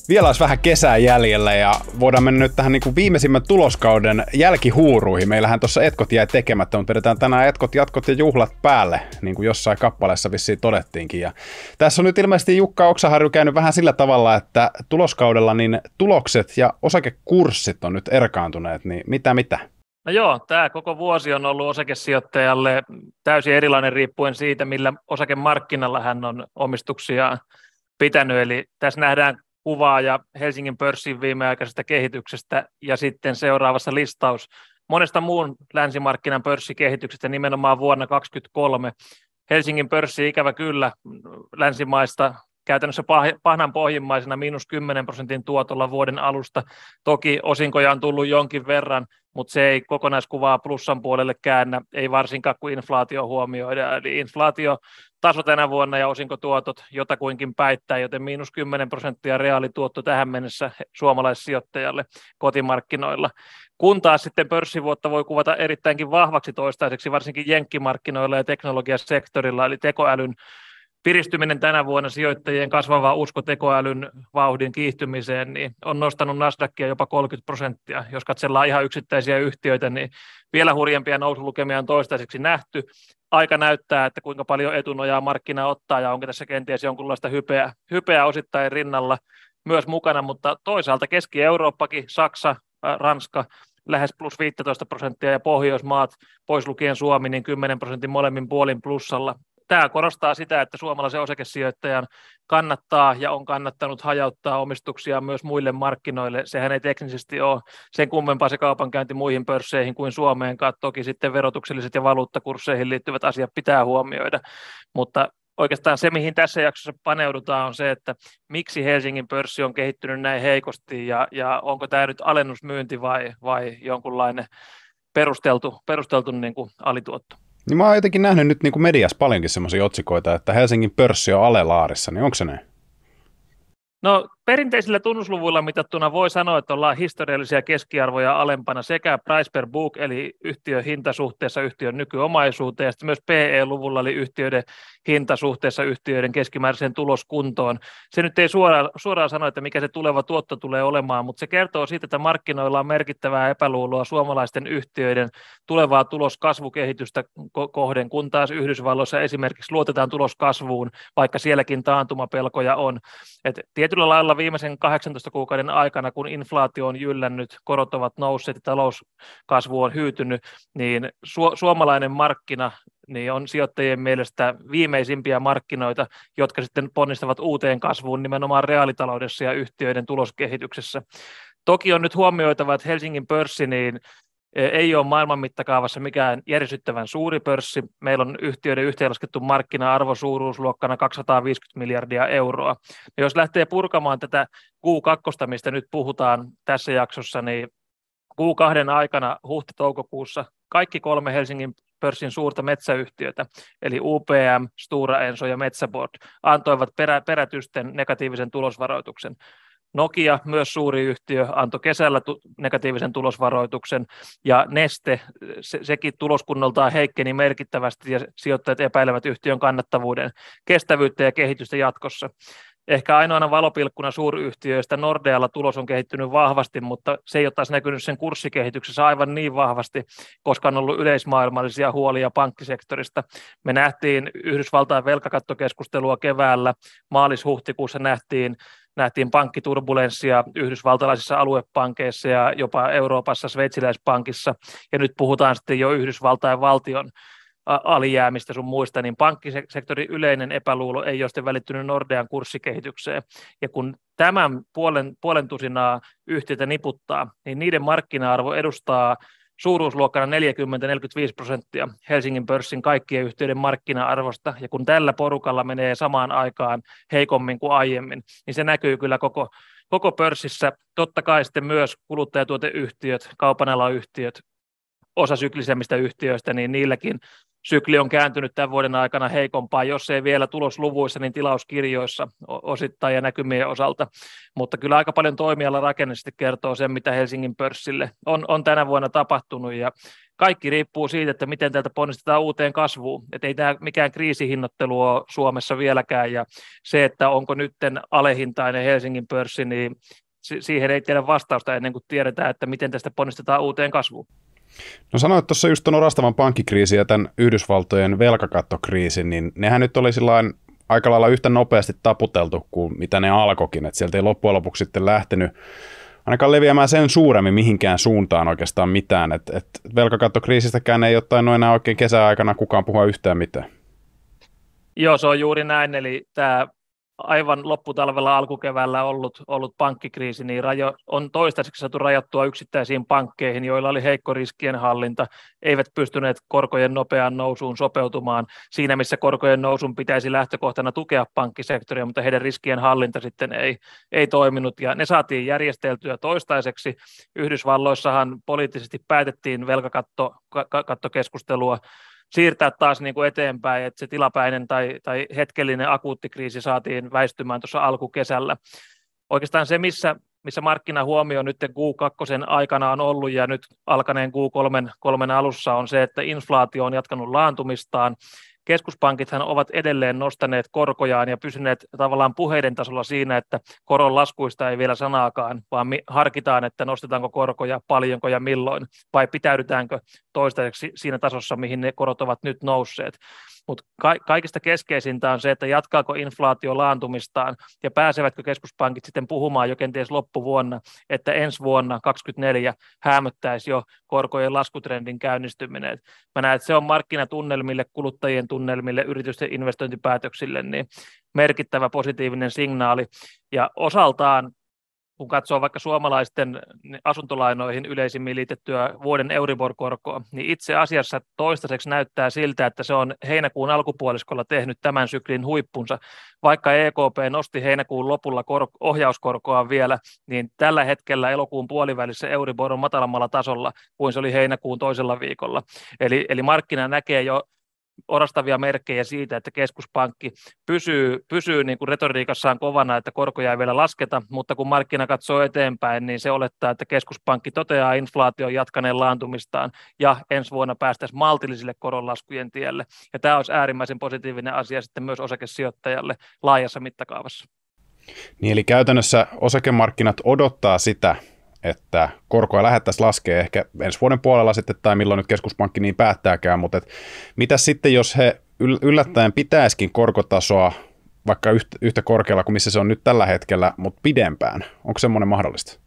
Vielä olisi vähän kesää jäljellä ja voidaan mennä nyt tähän niin kuin viimeisimmän tuloskauden jälkihuuruihin. Meillähän tuossa etkot jäi tekemättä, mutta vedetään tänään etkot, jatkot ja juhlat päälle, niin kuin jossain kappaleessa vissiin todettiinkin. Ja tässä on nyt ilmeisesti Jukka Oksaharju käynyt vähän sillä tavalla, että tuloskaudella niin tulokset ja osakekurssit on nyt erkaantuneet, niin mitä? No joo, tämä koko vuosi on ollut osakesijoittajalle täysin erilainen riippuen siitä, millä osakemarkkinalla hän on omistuksiaan pitänyt. Eli tässä nähdään kuvaa ja Helsingin pörssin viimeaikaisesta kehityksestä ja sitten seuraavassa listaus monesta muun länsimarkkinan pörssikehityksestä nimenomaan vuonna 2023. Helsingin pörssi ikävä kyllä länsimaista käytännössä pahnan pohjimmaisena -10% tuotolla vuoden alusta. Toki osinkoja on tullut jonkin verran, mutta se ei kokonaiskuvaa plussan puolelle käännä, ei varsinkaan kun inflaatio huomioidaan. Eli inflaatiotaso tänä vuonna ja osinkotuotot jotakuinkin päittää, joten -10% reaalituotto tähän mennessä suomalaissijoittajalle kotimarkkinoilla. Kun taas sitten pörssivuotta voi kuvata erittäinkin vahvaksi toistaiseksi, varsinkin jenkkimarkkinoilla ja teknologiasektorilla, eli tekoälyn piristyminen tänä vuonna sijoittajien kasvava usko tekoälyn vauhdin kiihtymiseen niin on nostanut Nasdaqia jopa 30%. Jos katsellaan ihan yksittäisiä yhtiöitä, niin vielä hurjempia nousulukemia on toistaiseksi nähty. Aika näyttää, että kuinka paljon etunojaa markkina ottaa ja onko tässä kenties jonkunlaista hypeä osittain rinnalla myös mukana, mutta toisaalta Keski-Eurooppakin, Saksa, Ranska, lähes +15% ja Pohjoismaat, pois lukien Suomi, niin 10% molemmin puolin plussalla. Tämä korostaa sitä, että suomalaisen osakesijoittajan kannattaa ja on kannattanut hajauttaa omistuksia myös muille markkinoille. Sehän ei teknisesti ole sen kummempaa se kaupankäynti muihin pörsseihin kuin Suomeenkaan. Toki sitten verotukselliset ja valuuttakursseihin liittyvät asiat pitää huomioida, mutta oikeastaan se, mihin tässä jaksossa paneudutaan, on se, että miksi Helsingin pörssi on kehittynyt näin heikosti ja onko tämä nyt alennusmyynti vai jonkunlainen perusteltu niin kuin alituotto. Niin mä oon jotenkin nähnyt nyt niin kuin mediassa paljonkin semmoisia otsikoita, että Helsingin pörssi on alelaarissa, niin onko se näin? No perinteisillä tunnusluvuilla mitattuna voi sanoa, että ollaan historiallisia keskiarvoja alempana sekä price per book eli yhtiön hinta suhteessa yhtiön nykyomaisuuteen ja sitten myös PE-luvulla eli yhtiöiden hinta suhteessa yhtiöiden keskimääräiseen tuloskuntoon. Se nyt ei suoraan sano, että mikä se tuleva tuotto tulee olemaan, mutta se kertoo siitä, että markkinoilla on merkittävää epäluuloa suomalaisten yhtiöiden tulevaa tuloskasvukehitystä kohden, kun taas Yhdysvalloissa esimerkiksi luotetaan tuloskasvuun, vaikka sielläkin taantumapelkoja on. Et tietyllä lailla viimeisen 18 kuukauden aikana, kun inflaatio on jyllännyt, korot ovat nousseet ja talouskasvu on hyytynyt, niin suomalainen markkina niin on sijoittajien mielestä viimeisimpiä markkinoita, jotka sitten ponnistavat uuteen kasvuun nimenomaan reaalitaloudessa ja yhtiöiden tuloskehityksessä. Toki on nyt huomioitava, että Helsingin pörssi niin ei ole maailman mittakaavassa mikään järisyttävän suuri pörssi. Meillä on yhtiöiden yhteenlaskettu markkina-arvo suuruusluokkana 250 miljardia euroa. Ja jos lähtee purkamaan tätä Q2, mistä nyt puhutaan tässä jaksossa, niin Q2 aikana huhti-toukokuussa kaikki 3 Helsingin pörssin suurta metsäyhtiötä, eli UPM, Stora Enso ja Metsä Board, antoivat perätysten negatiivisen tulosvaroituksen. Nokia, myös suuri yhtiö, antoi kesällä negatiivisen tulosvaroituksen, ja Neste, sekin tuloskunnoltaan heikkeni merkittävästi, ja sijoittajat epäilevät yhtiön kannattavuuden kestävyyttä ja kehitystä jatkossa. Ehkä ainoana valopilkkuna suuryhtiöistä Nordealla tulos on kehittynyt vahvasti, mutta se ei ole taas näkynyt sen kurssikehityksessä aivan niin vahvasti, koska on ollut yleismaailmallisia huolia pankkisektorista. Me nähtiin Yhdysvaltain velkakattokeskustelua keväällä, maalis-huhtikuussa nähtiin pankkiturbulenssia yhdysvaltalaisissa aluepankeissa ja jopa Euroopassa sveitsiläispankissa, ja nyt puhutaan sitten jo Yhdysvaltain valtion alijäämistä sun muista, niin pankkisektorin yleinen epäluulo ei ole sitten välittynyt Nordean kurssikehitykseen. Ja kun tämän puolen tusinaa yhtiötä niputtaa, niin niiden markkina-arvo edustaa suuruusluokkana 40-45% Helsingin pörssin kaikkien yhtiöiden markkina-arvosta, ja kun tällä porukalla menee samaan aikaan heikommin kuin aiemmin, niin se näkyy kyllä koko pörssissä. Totta kai sitten myös kuluttajatuoteyhtiöt, kaupanalayhtiöt, osa syklisemmistä yhtiöistä, niin niilläkin sykli on kääntynyt tämän vuoden aikana heikompaa, jos ei vielä tulosluvuissa, niin tilauskirjoissa osittain ja näkymien osalta, mutta kyllä aika paljon toimiala rakennellisesti kertoo sen, mitä Helsingin pörssille on tänä vuonna tapahtunut, ja kaikki riippuu siitä, että miten täältä ponnistetaan uuteen kasvuun. Että ei tämä mikään kriisihinnoittelu ole Suomessa vieläkään, ja se, että onko nytten alehintainen Helsingin pörssi, niin siihen ei tiedä vastausta ennen kuin tiedetään, että miten tästä ponnistetaan uuteen kasvuun. No sanoit tuossa just tuon orastavan pankkikriisin ja tämän Yhdysvaltojen velkakattokriisin, niin nehän nyt oli sillain aika lailla yhtä nopeasti taputeltu kuin mitä ne alkoikin, että sieltä ei loppujen lopuksi sitten lähtenyt ainakaan leviämään sen suuremmin mihinkään suuntaan oikeastaan mitään, että velkakattokriisistäkään ei ottaen enää oikein kesäaikana kukaan puhua yhtään mitään. Joo, se on juuri näin, eli tämä aivan lopputalvella alkukeväällä ollut pankkikriisi, niin on toistaiseksi saatu rajattua yksittäisiin pankkeihin, joilla oli heikko riskienhallinta, eivät pystyneet korkojen nopeaan nousuun sopeutumaan siinä, missä korkojen nousun pitäisi lähtökohtana tukea pankkisektoria, mutta heidän riskienhallinta sitten ei toiminut, ja ne saatiin järjesteltyä toistaiseksi. Yhdysvalloissahan poliittisesti päätettiin velkakattokeskustelua siirtää taas niin kuin eteenpäin, että se tilapäinen tai hetkellinen akuutti kriisi saatiin väistymään tuossa alkukesällä. Oikeastaan se, missä markkinahuomio nyt Q2 aikana on ollut ja nyt alkaneen Q3 alussa on se, että inflaatio on jatkanut laantumistaan. Keskuspankithan ovat edelleen nostaneet korkojaan ja pysyneet tavallaan puheiden tasolla siinä, että koron laskuista ei vielä sanaakaan, vaan harkitaan, että nostetaanko korkoja, paljonko ja milloin, vai pitäydytäänkö toistaiseksi siinä tasossa, mihin ne korot ovat nyt nousseet. Mutta kaikista keskeisintä on se, että jatkaako inflaatio laantumistaan ja pääsevätkö keskuspankit sitten puhumaan jo kenties loppuvuonna, että ensi vuonna 2024 häämöttäisi jo korkojen laskutrendin käynnistyminen. Mä näen, että se on markkinatunnelmille, kuluttajien tunnelmille, yritysten investointipäätöksille niin merkittävä positiivinen signaali ja osaltaan kun katsoo vaikka suomalaisten asuntolainoihin yleisimmin liitettyä vuoden Euribor-korkoa, niin itse asiassa toistaiseksi näyttää siltä, että se on heinäkuun alkupuoliskolla tehnyt tämän syklin huippunsa. Vaikka EKP nosti heinäkuun lopulla ohjauskorkoa vielä, niin tällä hetkellä elokuun puolivälissä Euribor on matalammalla tasolla kuin se oli heinäkuun toisella viikolla. Eli markkina näkee jo orastavia merkkejä siitä, että keskuspankki pysyy niin kuin retoriikassaan kovana, että korkoja ei vielä lasketa, mutta kun markkina katsoo eteenpäin, niin se olettaa, että keskuspankki toteaa inflaation jatkaneen laantumistaan ja ensi vuonna päästäisiin maltillisille koronlaskujen tielle. Ja tämä olisi äärimmäisen positiivinen asia sitten myös osakesijoittajalle laajassa mittakaavassa. Niin, eli käytännössä osakemarkkinat odottaa sitä, että korkoa lähdettäisiin laskea ehkä ensi vuoden puolella sitten, tai milloin nyt keskuspankki niin päättääkään, mutta mitä sitten, jos he yllättäen pitäisikin korkotasoa vaikka yhtä korkealla kuin missä se on nyt tällä hetkellä, mutta pidempään? Onko semmoinen mahdollista?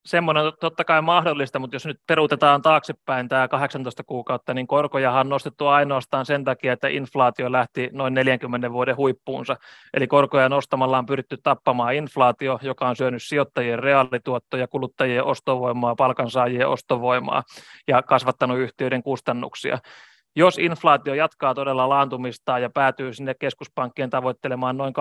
Semmoinen on totta kai mahdollista, mutta jos nyt peruutetaan taaksepäin tämä 18 kuukautta, niin korkojahan on nostettu ainoastaan sen takia, että inflaatio lähti noin 40 vuoden huippuunsa. Eli korkoja nostamalla on pyritty tappamaan inflaatio, joka on syönyt sijoittajien reaalituottoja, kuluttajien ostovoimaa, palkansaajien ostovoimaa ja kasvattanut yhtiöiden kustannuksia. Jos inflaatio jatkaa todella laantumistaan ja päätyy sinne keskuspankkien tavoittelemaan noin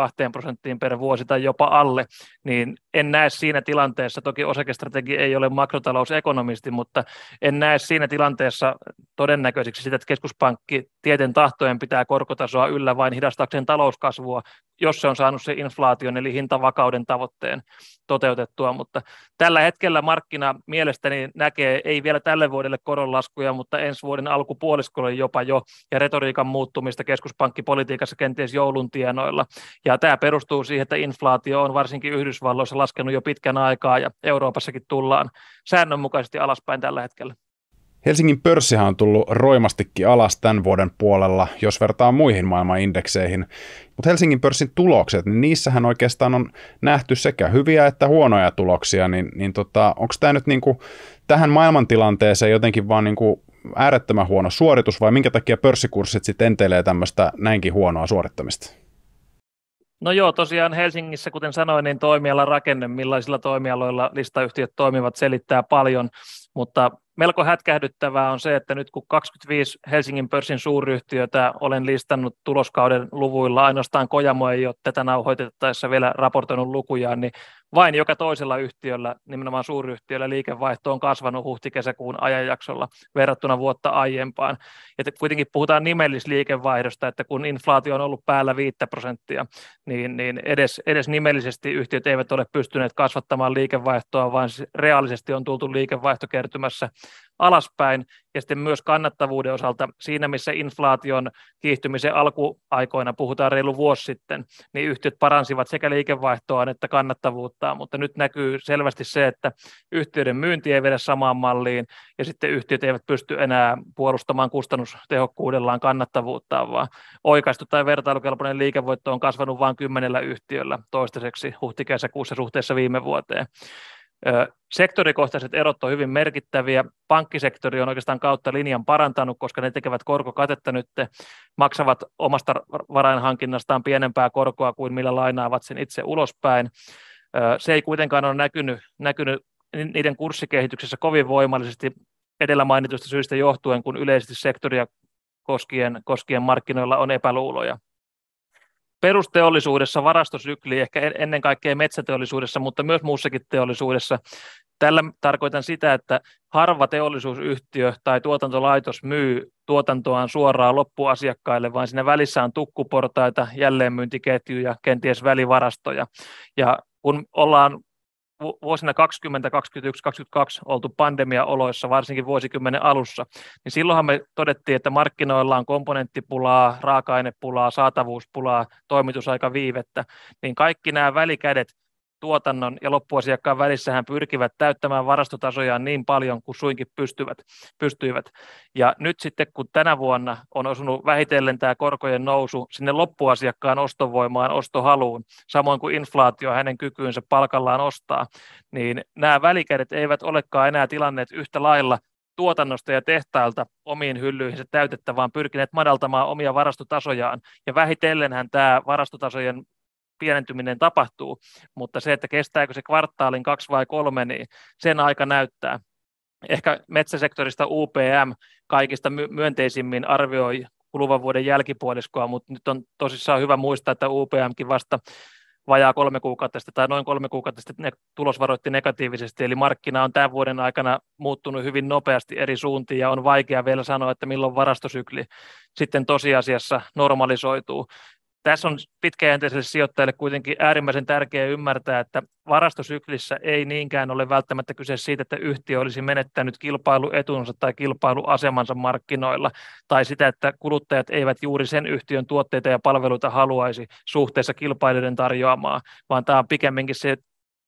2% per vuosi tai jopa alle, niin en näe siinä tilanteessa, toki osakestrategi ei ole makrotalousekonomisti, mutta en näe siinä tilanteessa todennäköiseksi sitä, että keskuspankki tieten tahtojen pitää korkotasoa yllä vain hidastaakseen talouskasvua, jos se on saanut se inflaation eli hintavakauden tavoitteen toteutettua, mutta tällä hetkellä markkina mielestäni näkee, ei vielä tälle vuodelle koronlaskuja, mutta ensi vuoden alkupuoliskolla jopa jo, ja retoriikan muuttumista keskuspankkipolitiikassa kenties joulun tienoilla, ja tämä perustuu siihen, että inflaatio on varsinkin Yhdysvalloissa laskenut jo pitkän aikaa, ja Euroopassakin tullaan säännönmukaisesti alaspäin tällä hetkellä. Helsingin pörssihän on tullut roimastikin alas tämän vuoden puolella, jos vertaa muihin maailman indekseihin. Mutta Helsingin pörssin tulokset, niin niissähän oikeastaan on nähty sekä hyviä että huonoja tuloksia. Onko tämä nyt niinku tähän maailmantilanteeseen jotenkin vaan niinku äärettömän huono suoritus, vai minkä takia pörssikurssit sitten enteilee tämmöistä näinkin huonoa suorittamista? No joo, tosiaan Helsingissä, kuten sanoin, niin toimialan rakenne, millaisilla toimialoilla listayhtiöt toimivat, selittää paljon, mutta melko hätkähdyttävää on se, että nyt kun 25 Helsingin pörssin suuryhtiötä olen listannut tuloskauden luvuilla, ainoastaan Kojamo ei ole tätä nauhoitettaessa vielä raportoinut lukujaan, niin vain joka toisella yhtiöllä, nimenomaan suuryhtiöllä, liikevaihto on kasvanut huhti-kesäkuun ajanjaksolla verrattuna vuotta aiempaan. Ja kuitenkin puhutaan nimellisliikevaihdosta, että kun inflaatio on ollut päällä 5%, niin edes nimellisesti yhtiöt eivät ole pystyneet kasvattamaan liikevaihtoa, vaan reaalisesti on tultu liikevaihtokertymässä alaspäin, ja sitten myös kannattavuuden osalta siinä, missä inflaation kiihtymisen alkuaikoina puhutaan reilu vuosi sitten, niin yhtiöt paransivat sekä liikevaihtoaan että kannattavuuttaan, mutta nyt näkyy selvästi se, että yhtiöiden myynti ei vedä samaan malliin, ja sitten yhtiöt eivät pysty enää puolustamaan kustannustehokkuudellaan kannattavuuttaan, vaan oikaistu tai vertailukelpoinen liikevoitto on kasvanut vain 10 yhtiöllä toistaiseksi huhti-kesäkuussa suhteessa viime vuoteen. Sektorikohtaiset erot on hyvin merkittäviä. Pankkisektori on oikeastaan kautta linjan parantanut, koska ne tekevät korkokatetta nyt, maksavat omasta varainhankinnastaan pienempää korkoa kuin millä lainaavat sen itse ulospäin. Se ei kuitenkaan ole näkynyt niiden kurssikehityksessä kovin voimallisesti edellä mainituista syistä johtuen, kun yleisesti sektoria koskien markkinoilla on epäluuloja. Perusteollisuudessa varastosykli, ehkä ennen kaikkea metsäteollisuudessa, mutta myös muussakin teollisuudessa. Tällä tarkoitan sitä, että harva teollisuusyhtiö tai tuotantolaitos myy tuotantoaan suoraan loppuasiakkaille, vaan siinä välissä on tukkuportaita, jälleenmyyntiketjuja, kenties välivarastoja. Ja kun ollaan vuosina 20, 21, 22 oltu pandemiaoloissa, varsinkin vuosikymmenen alussa, niin silloinhan me todettiin, että markkinoilla on komponenttipulaa, raaka-ainepulaa, saatavuuspulaa, toimitusaikaviivettä, niin kaikki nämä välikädet tuotannon ja loppuasiakkaan välissähän pyrkivät täyttämään varastotasojaan niin paljon kuin suinkin pystyivät. Ja nyt sitten, kun tänä vuonna on osunut vähitellen tämä korkojen nousu sinne loppuasiakkaan ostovoimaan, ostohaluun, samoin kuin inflaatio hänen kykyynsä palkallaan ostaa, niin nämä välikädet eivät olekaan enää tilanneet yhtä lailla tuotannosta ja tehtailta omiin hyllyihinsä täytettä, vaan pyrkineet madaltamaan omia varastotasojaan. Ja vähitellenhän tämä varastotasojen pienentyminen tapahtuu, mutta se, että kestääkö se kvartaalin 2 vai 3, niin sen aika näyttää. Ehkä metsäsektorista UPM kaikista myönteisimmin arvioi kuluvan vuoden jälkipuoliskoa, mutta nyt on tosissaan hyvä muistaa, että UPMkin vasta vajaa 3 kuukautta sitten tai noin 3 kuukautta sitten tulos varoitti negatiivisesti, eli markkina on tämän vuoden aikana muuttunut hyvin nopeasti eri suuntiin ja on vaikea vielä sanoa, että milloin varastosykli sitten tosiasiassa normalisoituu. Tässä on pitkäjänteiselle sijoittajalle kuitenkin äärimmäisen tärkeää ymmärtää, että varastosyklissä ei niinkään ole välttämättä kyse siitä, että yhtiö olisi menettänyt kilpailuetunsa tai kilpailuasemansa markkinoilla, tai sitä, että kuluttajat eivät juuri sen yhtiön tuotteita ja palveluita haluaisi suhteessa kilpailijoiden tarjoamaan, vaan tämä on pikemminkin se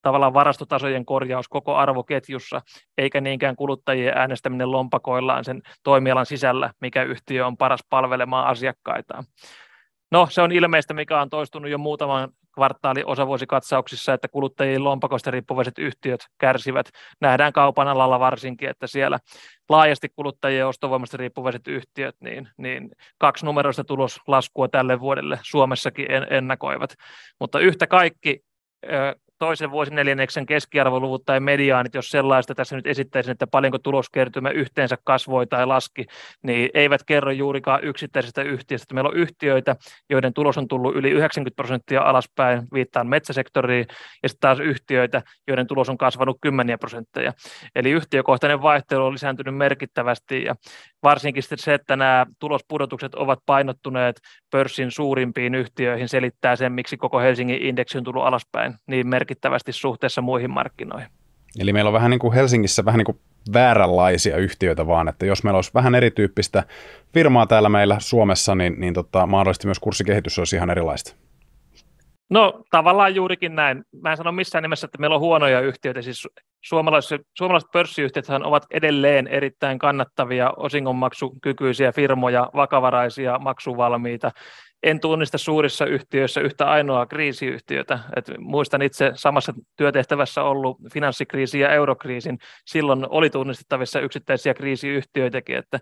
tavallaan varastotasojen korjaus koko arvoketjussa, eikä niinkään kuluttajien äänestäminen lompakoillaan sen toimialan sisällä, mikä yhtiö on paras palvelemaan asiakkaitaan. No, se on ilmeistä, mikä on toistunut jo muutaman kvartaalin osavuosikatsauksissa, että kuluttajien lompakoista riippuvaiset yhtiöt kärsivät. Nähdään kaupan alalla varsinkin, että siellä laajasti kuluttajien ostovoimasta riippuvaiset yhtiöt, niin 2 numeroista tuloslaskua tälle vuodelle Suomessakin ennakoivat. Mutta yhtä kaikki toisen vuosineljänneksen keskiarvoluvut tai mediaanit, jos sellaista tässä nyt esittäisin, että paljonko tuloskertymä yhteensä kasvoi tai laski, niin eivät kerro juurikaan yksittäisestä yhtiöstä. Meillä on yhtiöitä, joiden tulos on tullut yli 90% alaspäin, viittaan metsäsektoriin, ja sitten taas yhtiöitä, joiden tulos on kasvanut 10%. Eli yhtiökohtainen vaihtelu on lisääntynyt merkittävästi, ja varsinkin se, että nämä tulospudotukset ovat painottuneet pörssin suurimpiin yhtiöihin, selittää sen, miksi koko Helsingin indeksi on tullut alaspäin niin merkittävästi suhteessa muihin markkinoihin. Eli meillä on vähän niin kuin Helsingissä vähän niin kuin vääränlaisia yhtiöitä vaan, että jos meillä olisi vähän erityyppistä firmaa täällä meillä Suomessa, niin mahdollisesti myös kurssikehitys olisi ihan erilaista. No tavallaan juurikin näin. Mä en sano missään nimessä, että meillä on huonoja yhtiöitä. Siis suomalaiset pörssiyhtiöthän ovat edelleen erittäin kannattavia, osingonmaksukykyisiä firmoja, vakavaraisia, maksuvalmiita. En tunnista suurissa yhtiöissä yhtä ainoaa kriisiyhtiötä. Muistan itse samassa työtehtävässä ollut finanssikriisin ja eurokriisin. Silloin oli tunnistettavissa yksittäisiä kriisiyhtiöitäkin, että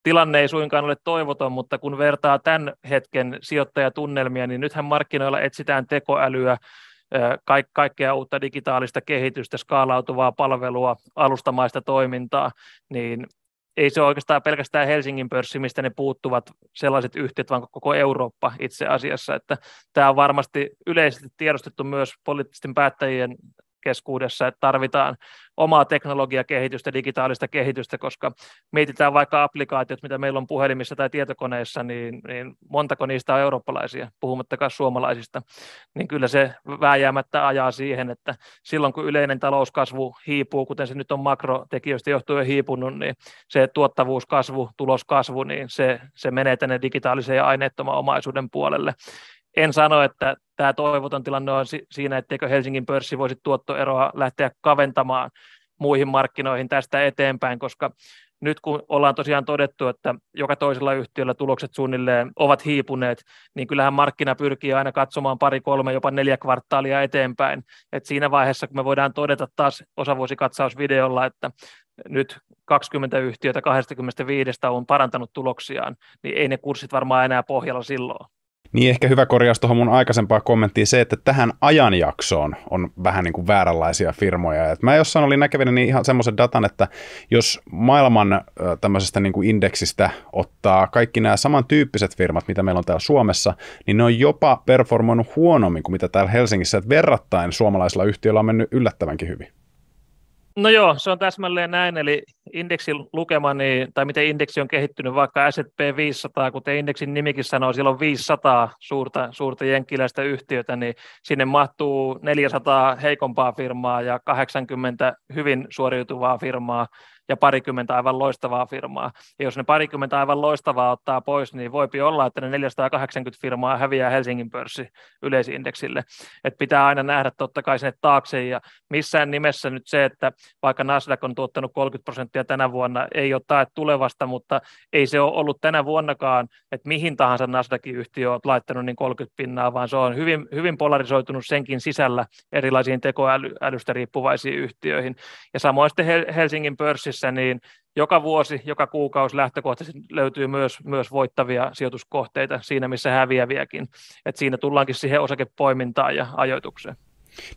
tilanne ei suinkaan ole toivoton, mutta kun vertaa tämän hetken sijoittajatunnelmia, niin nythän markkinoilla etsitään tekoälyä, kaikkea uutta digitaalista kehitystä, skaalautuvaa palvelua, alustamaista toimintaa, niin ei se ole oikeastaan pelkästään Helsingin pörssi, mistä ne puuttuvat sellaiset yhtiöt, vaan koko Eurooppa itse asiassa. Että tämä on varmasti yleisesti tiedostettu myös poliittisten päättäjien keskuudessa, että tarvitaan omaa teknologiakehitystä, digitaalista kehitystä, koska mietitään vaikka applikaatiot, mitä meillä on puhelimissa tai tietokoneissa, niin montako niistä on eurooppalaisia, puhumattakaan suomalaisista, niin kyllä se vääjäämättä ajaa siihen, että silloin kun yleinen talouskasvu hiipuu, kuten se nyt on makrotekijöistä johtuen hiipunut, niin se tuottavuuskasvu, tuloskasvu, niin se menee tänne digitaalisen ja aineettoman omaisuuden puolelle. En sano, että tämä toivoton tilanne on siinä, etteikö Helsingin pörssi voisi tuottoeroa lähteä kaventamaan muihin markkinoihin tästä eteenpäin, koska nyt kun ollaan tosiaan todettu, että joka toisella yhtiöllä tulokset suunnilleen ovat hiipuneet, niin kyllähän markkina pyrkii aina katsomaan 2, 3, jopa 4 kvartaalia eteenpäin. Et siinä vaiheessa, kun me voidaan todeta taas osavuosikatsausvideolla, että nyt 20 yhtiötä 25 on parantanut tuloksiaan, niin ei ne kurssit varmaan enää pohjalla silloin. Niin ehkä hyvä korjaus tuohon mun aikaisempaan kommenttiin se, että tähän ajanjaksoon on vähän niin kuin vääränlaisia firmoja. Et mä jossain olin näkevinä niin ihan semmoisen datan, että jos maailman tämmöisestä niin kuin indeksistä ottaa kaikki nämä samantyyppiset firmat, mitä meillä on täällä Suomessa, niin ne on jopa performoinut huonommin kuin mitä täällä Helsingissä, että verrattain suomalaisilla yhtiöillä on mennyt yllättävänkin hyvin. No joo, se on täsmälleen näin, eli indeksin lukema, tai miten indeksi on kehittynyt, vaikka S&P 500, kuten indeksin nimikin sanoo, siellä on 500 suurta jenkkiläistä yhtiötä, niin sinne mahtuu 400 heikompaa firmaa ja 80 hyvin suoriutuvaa firmaa ja 20 aivan loistavaa firmaa. Ja jos ne 20 aivan loistavaa ottaa pois, niin voipi olla, että ne 480 firmaa häviää Helsingin pörssi yleisindeksille. Et pitää aina nähdä totta kai sinne taakse, ja missään nimessä nyt se, että vaikka Nasdaq on tuottanut 30% tänä vuonna, ei ole tae tulevasta, mutta ei se ole ollut tänä vuonnakaan, että mihin tahansa Nasdaqin yhtiö on laittanut niin 30%, vaan se on hyvin, hyvin polarisoitunut senkin sisällä erilaisiin tekoälystä riippuvaisiin yhtiöihin. Ja samoin sitten Helsingin pörssissä, niin joka vuosi, joka kuukausi lähtökohtaisesti löytyy myös voittavia sijoituskohteita siinä, missä häviäviäkin. Et siinä tullaankin siihen osakepoimintaan ja ajoitukseen.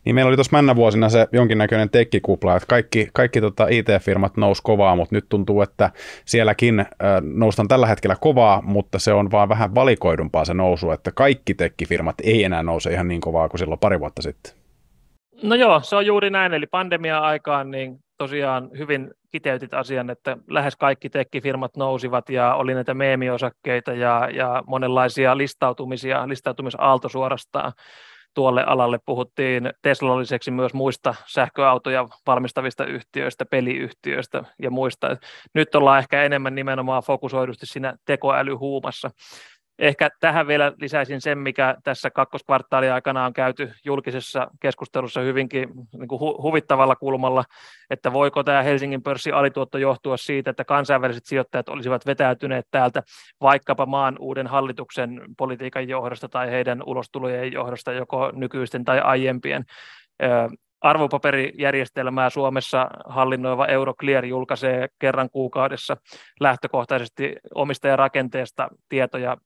Niin meillä oli tuossa männävuosina se jonkinnäköinen tekkikupla, että kaikki IT-firmat nousi kovaa, mutta nyt tuntuu, että sielläkin noustaan tällä hetkellä kovaa, mutta se on vaan vähän valikoidumpaa se nousu, että kaikki tekkifirmat ei enää nouse ihan niin kovaa kuin silloin pari vuotta sitten. No joo, se on juuri näin, eli pandemia-aikaan niin tosiaan hyvin kiteytit asian, että lähes kaikki tekkifirmat nousivat ja oli näitä meemiosakkeita ja monenlaisia listautumisaalto suorastaan tuolle alalle. Puhuttiin Teslalla lisäksi myös muista sähköautoja valmistavista yhtiöistä, peliyhtiöistä ja muista. Nyt ollaan ehkä enemmän nimenomaan fokusoidusti siinä tekoälyhuumassa. Ehkä tähän vielä lisäisin sen, mikä tässä kakkoskvartaalin aikana on käyty julkisessa keskustelussa hyvinkin niin kuin huvittavalla kulmalla, että voiko tämä Helsingin pörssin alituotto johtua siitä, että kansainväliset sijoittajat olisivat vetäytyneet täältä vaikkapa maan uuden hallituksen politiikan johdosta tai heidän ulostulojen johdosta, joko nykyisten tai aiempien. Arvopaperijärjestelmää Suomessa hallinnoiva Euroclear julkaisee kerran kuukaudessa lähtökohtaisesti omistajarakenteesta tietoja,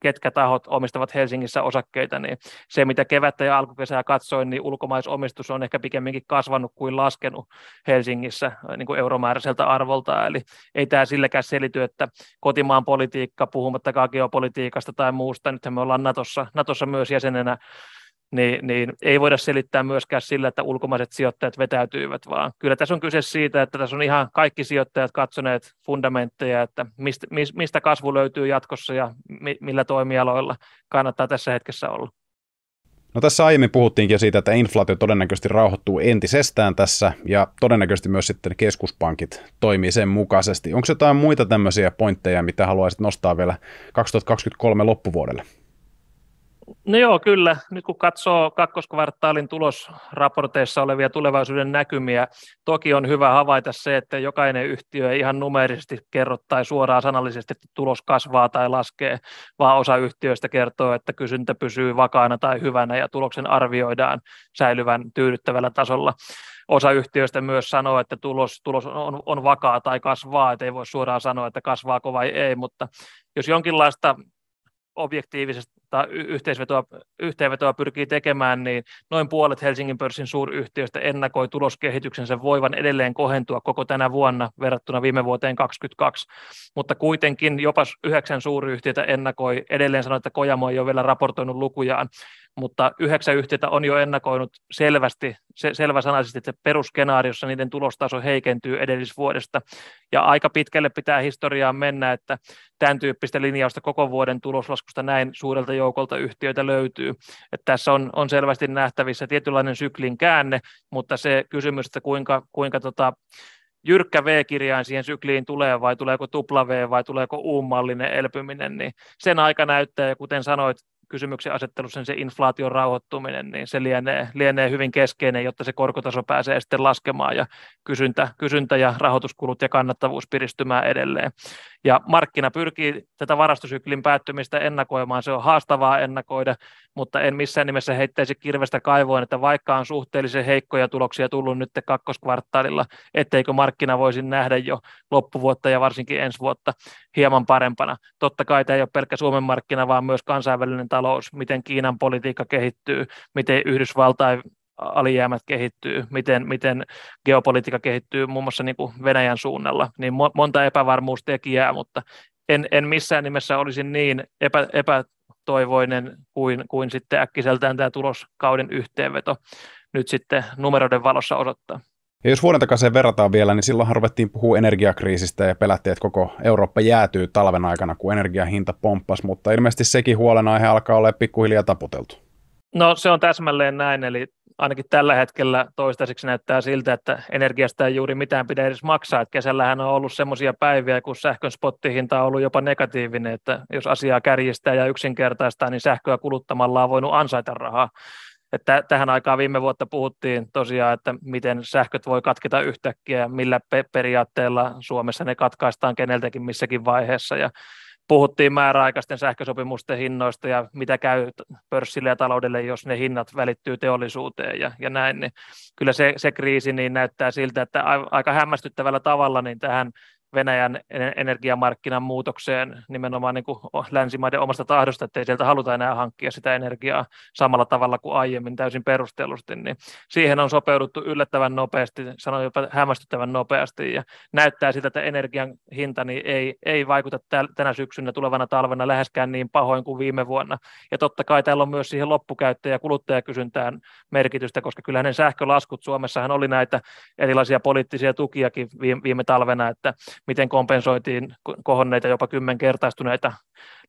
ketkä tahot omistavat Helsingissä osakkeita, niin se, mitä kevättä ja alkukesää katsoin, niin ulkomaisomistus on ehkä pikemminkin kasvanut kuin laskenut Helsingissä niin kuin euromääräiseltä arvolta, eli ei tämä silläkään selity, että kotimaan politiikka, puhumattakaan geopolitiikasta tai muusta, nythän me ollaan Natossa myös jäsenenä, niin ei voida selittää myöskään sillä, että ulkomaiset sijoittajat vetäytyivät, vaan kyllä tässä on kyse siitä, että tässä on ihan kaikki sijoittajat katsoneet fundamentteja, että mistä kasvu löytyy jatkossa ja millä toimialoilla kannattaa tässä hetkessä olla. No tässä aiemmin puhuttiinkin jo siitä, että inflaatio todennäköisesti rauhoittuu entisestään tässä ja todennäköisesti myös sitten keskuspankit toimii sen mukaisesti. Onko jotain muita tämmöisiä pointteja, mitä haluaisit nostaa vielä 2023 loppuvuodelle? No joo, kyllä. Nyt kun katsoo kakkoskvartaalin tulosraporteissa olevia tulevaisuuden näkymiä, toki on hyvä havaita se, että jokainen yhtiö ei ihan numeerisesti kerro tai suoraan sanallisesti, että tulos kasvaa tai laskee, vaan osa yhtiöistä kertoo, että kysyntä pysyy vakaana tai hyvänä ja tuloksen arvioidaan säilyvän tyydyttävällä tasolla. Osa yhtiöistä myös sanoo, että tulos on vakaa tai kasvaa, että ei voi suoraan sanoa, että kasvaako vai ei, mutta jos jonkinlaista yhteenvetoa pyrkii tekemään, niin noin puolet Helsingin pörssin suuryhtiöistä ennakoi tuloskehityksensä voivan edelleen kohentua koko tänä vuonna verrattuna viime vuoteen 2022, mutta kuitenkin jopa 9 suuryhtiötä ennakoi, edelleen sanoin, että Kojamo ei ole vielä raportoinut lukujaan, mutta 9 yhtiötä on jo ennakoinut selväsanaisesti, että perusskenaariossa niiden tulostaso heikentyy edellisvuodesta, ja aika pitkälle pitää historiaan mennä, että tämän tyyppistä linjausta koko vuoden tuloslaskusta näin suurelta joukolta yhtiöitä löytyy. Että tässä on selvästi nähtävissä tietynlainen syklin käänne, mutta se kysymys, että kuinka jyrkkä V-kirjain siihen sykliin tulee, vai tuleeko tupla V, vai tuleeko U-mallinen elpyminen, niin sen aika näyttää, ja kuten sanoit, kysymyksen asettelussa se inflaation rauhoittuminen, niin se lienee hyvin keskeinen, jotta se korkotaso pääsee sitten laskemaan ja kysyntä ja rahoituskulut ja kannattavuus piristymään edelleen. Ja markkina pyrkii tätä varastosyklin päättymistä ennakoimaan, se on haastavaa ennakoida, mutta en missään nimessä heittäisi kirvestä kaivoon, että vaikka on suhteellisen heikkoja tuloksia tullut nyt kakkoskvartaalilla, etteikö markkina voisi nähdä jo loppuvuotta ja varsinkin ensi vuotta hieman parempana. Totta kai tämä ei ole pelkkä Suomen markkina, vaan myös kansainvälinen talous, miten Kiinan politiikka kehittyy, miten Yhdysvaltain alijäämät kehittyy, miten geopolitiikka kehittyy muun muassa niin kuin Venäjän suunnalla, niin monta epävarmuustekijää, mutta en missään nimessä olisi niin epätoivoinen kuin sitten äkkiseltään tämä tuloskauden yhteenveto nyt sitten numeroiden valossa osoittaa. Ja jos vuoden takaisin verrataan vielä, niin silloinhan ruvettiin puhua energiakriisistä ja pelättiin, että koko Eurooppa jäätyy talven aikana, kun energiahinta pomppasi, mutta ilmeisesti sekin huolenaihe alkaa olla pikkuhiljaa taputeltu. No se on täsmälleen näin, eli ainakin tällä hetkellä toistaiseksi näyttää siltä, että energiasta ei juuri mitään pidä edes maksaa. Että kesällähän on ollut semmoisia päiviä, kun sähkön spottihinta on ollut jopa negatiivinen, että jos asiaa kärjistää ja yksinkertaistaa, niin sähköä kuluttamalla on voinut ansaita rahaa. Että tähän aikaan viime vuotta puhuttiin tosiaan, että miten sähköt voi katketa yhtäkkiä ja millä periaatteella Suomessa ne katkaistaan keneltäkin missäkin vaiheessa. Ja puhuttiin määräaikaisten sähkösopimusten hinnoista ja mitä käy pörssille ja taloudelle, jos ne hinnat välittyy teollisuuteen ja näin. Niin kyllä se kriisi niin näyttää siltä, että aika hämmästyttävällä tavalla niin tähän Venäjän energiamarkkinan muutokseen nimenomaan niin kuin länsimaiden omasta tahdosta, että ei sieltä haluta enää hankkia sitä energiaa samalla tavalla kuin aiemmin täysin perustellusti, niin siihen on sopeuduttu yllättävän nopeasti, sanoin jopa hämmästyttävän nopeasti, ja näyttää siltä, että energian hinta niin ei vaikuta tänä syksynä tulevana talvena läheskään niin pahoin kuin viime vuonna, ja totta kai täällä on myös siihen loppukäyttö- ja kuluttajakysyntään merkitystä, koska kyllä hänen sähkölaskut, Suomessahan oli näitä erilaisia poliittisia tukiakin viime talvena, että miten kompensoitiin kohonneita, jopa 10-kertaistuneita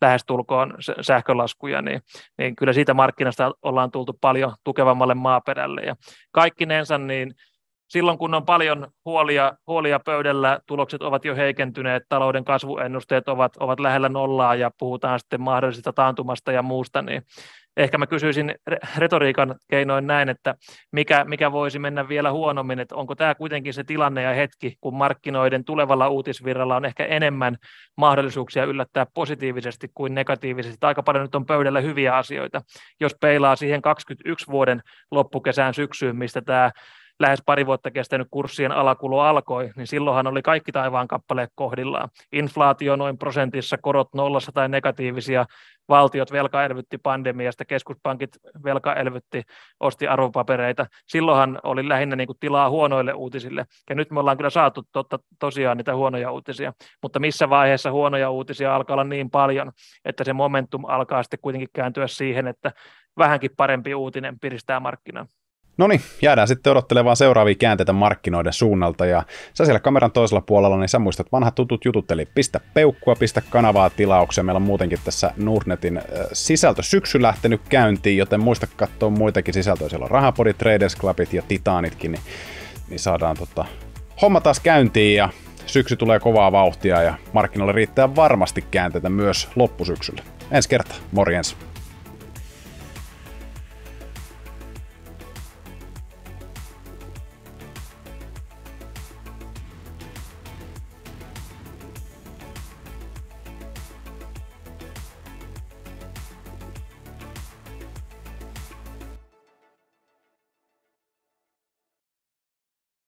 lähestulkoon sähkölaskuja, niin kyllä siitä markkinasta ollaan tultu paljon tukevammalle maaperälle. Ja kaikkinensa, niin silloin kun on paljon huolia pöydällä, tulokset ovat jo heikentyneet, talouden kasvuennusteet ovat lähellä nollaa ja puhutaan sitten mahdollisesta taantumasta ja muusta, niin ehkä mä kysyisin retoriikan keinoin näin, että mikä voisi mennä vielä huonommin, että onko tämä kuitenkin se tilanne ja hetki, kun markkinoiden tulevalla uutisvirralla on ehkä enemmän mahdollisuuksia yllättää positiivisesti kuin negatiivisesti. Aika paljon nyt on pöydällä hyviä asioita. Jos peilaa siihen 21 vuoden loppukesään syksyyn, mistä tämä lähes pari vuotta kestänyt kurssien alakulo alkoi, niin silloinhan oli kaikki taivaan kappaleet kohdillaan. Inflaatio noin prosentissa, korot nollassa tai negatiivisia, valtiot velkaelvytti pandemiasta, keskuspankit velkaelvytti, osti arvopapereita. Silloinhan oli lähinnä niin kuin tilaa huonoille uutisille, ja nyt me ollaan kyllä saatu tosiaan niitä huonoja uutisia, mutta missä vaiheessa huonoja uutisia alkaa olla niin paljon, että se momentum alkaa sitten kuitenkin kääntyä siihen, että vähänkin parempi uutinen piristää markkinaa. No niin, jäädään sitten odottelemaan seuraavia käänteitä markkinoiden suunnalta, ja sä siellä kameran toisella puolella, niin sä muistat vanhat tutut jutut, eli pistä peukkua, pistä kanavaa tilaukseen, meillä on muutenkin tässä Nordnetin sisältösyksy lähtenyt käyntiin, joten muista katsoa muitakin sisältöjä, siellä on Rahapodi, Traders Clubit ja Titanitkin, niin saadaan homma taas käyntiin, ja syksy tulee kovaa vauhtia, ja markkinoille riittää varmasti käänteitä myös loppusyksyllä. Ensi kertaa, morjens!